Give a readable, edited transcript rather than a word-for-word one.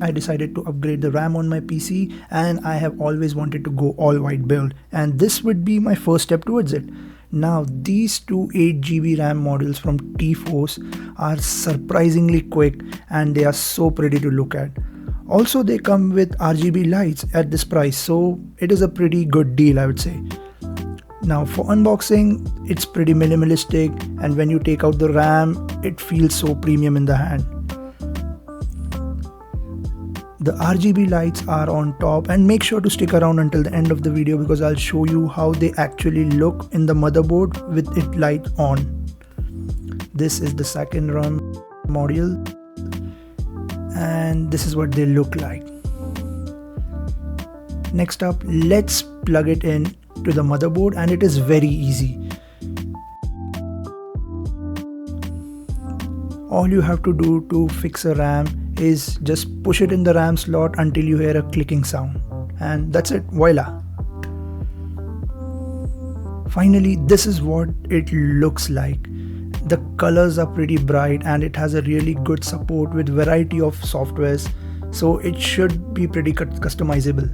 I decided to upgrade the RAM on my PC, and I have always wanted to go all white build, and this would be my first step towards it. Now these two 8GB RAM models from T-Force are surprisingly quick and they are so pretty to look at. Also they come with RGB lights at this price, so it is a pretty good deal, I would say. Now for unboxing, it's pretty minimalistic, and when you take out the RAM, it feels so premium in the hand. The RGB lights are on top, and make sure to stick around until the end of the video because I'll show you how they actually look in the motherboard with it light on. This is the second RAM module, and this is what they look like. Next up, let's plug it in to the motherboard, and it is very easy. All you have to do to fix a RAM is just push it in the RAM slot until you hear a clicking sound, and that's it, voila. Finally, this is what it looks like. The colors are pretty bright and it has a really good support with variety of softwares, so it should be pretty customizable.